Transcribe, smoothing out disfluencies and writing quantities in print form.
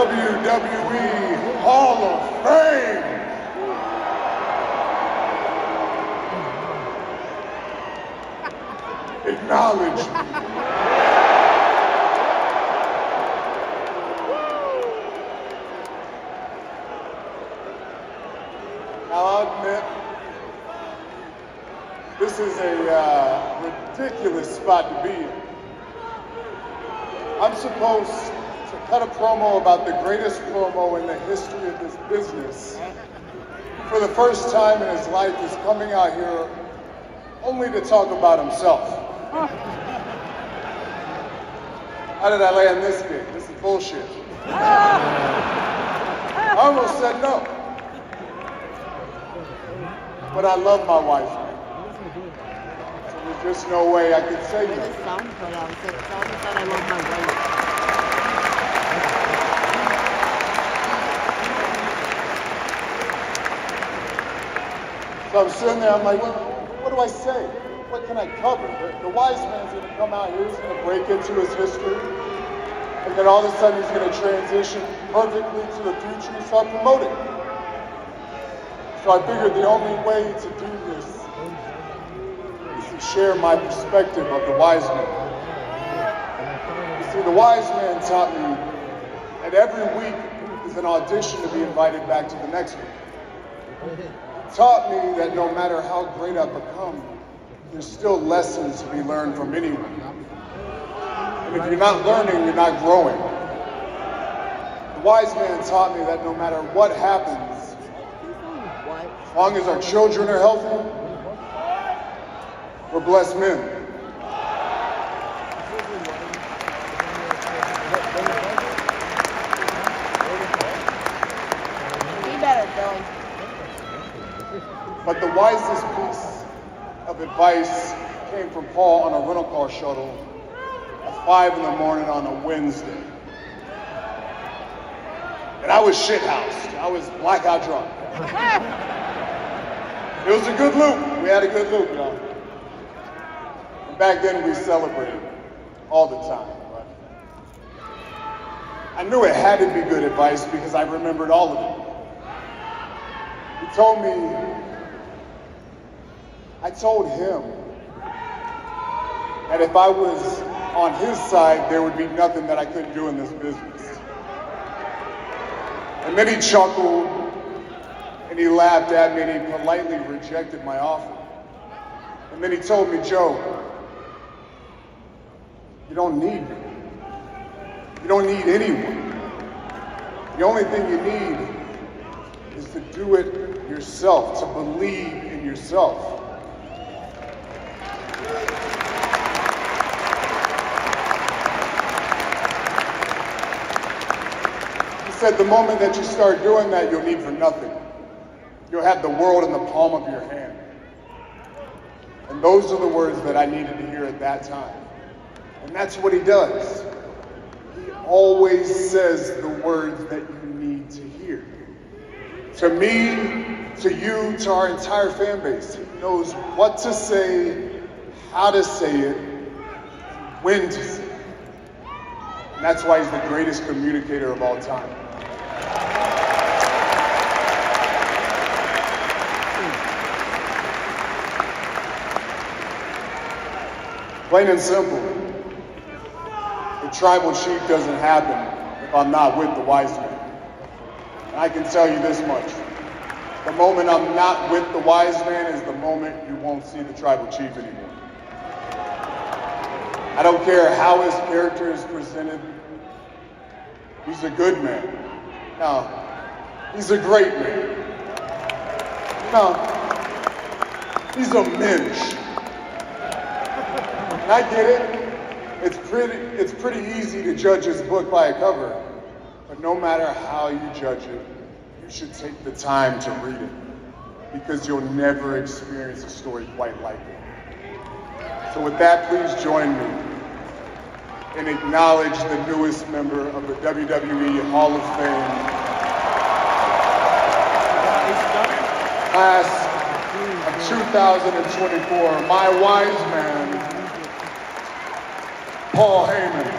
WWE Hall of Fame. Acknowledge me. Now, I'll admit, this is a ridiculous spot to be in. I'm supposed to cut a promo about the greatest promo in the history of this business. For the first time in his life, he's coming out here only to talk about himself. How did I land this gig? This is bullshit. I almost said no. But I love my wife. So there's just no way I could say no. It sounds but I was like, tell me that I love my wife. So I'm sitting there, I'm like, what do I say? What can I cover? The wise man's gonna come out here, he's gonna break into his history, and then all of a sudden he's gonna transition perfectly to the future and start promoting. So I figured the only way to do this is to share my perspective of the wise man. You see, the wise man taught me that every week is an audition to be invited back to the next week. He taught me that no matter how great I become, there's still lessons to be learned from anyone. And if you're not learning, you're not growing. The wise man taught me that no matter what happens, as long as our children are healthy, we're blessed men. Be better, Billy. But the wisest piece of advice came from Paul on a rental car shuttle at 5 in the morning on a Wednesday. And I was shithoused. I was blackout drunk. It was a good loop. We had a good loop, y'all. And back then we celebrated all the time. But I knew it had to be good advice because I remembered all of it. He told me, I told him that if I was on his side, there would be nothing that I couldn't do in this business. And then he chuckled, and he laughed at me, and he politely rejected my offer. And then he told me, Joe, you don't need me. You don't need anyone. The only thing you need is to do it yourself, to believe in yourself. He said the moment that you start doing that, you'll need for nothing. You'll have the world in the palm of your hand. And those are the words that I needed to hear at that time. And that's what he does. He always says the words that you need to hear. To me, to you, to our entire fan base, he knows what to say, how to say it, when to say it. And that's why he's the greatest communicator of all time. Plain and simple, the tribal chief doesn't happen if I'm not with the wise man. And I can tell you this much. The moment I'm not with the wise man is the moment you won't see the tribal chief anymore. I don't care how his character is presented. He's a good man. No, he's a great man. No, he's a mensch. And I get it. It's pretty easy to judge his book by a cover. But no matter how you judge it, you should take the time to read it. Because you'll never experience a story quite like it. So with that, please join me and acknowledge the newest member of the WWE Hall of Fame, class of 2024, my wise man, Paul Heyman.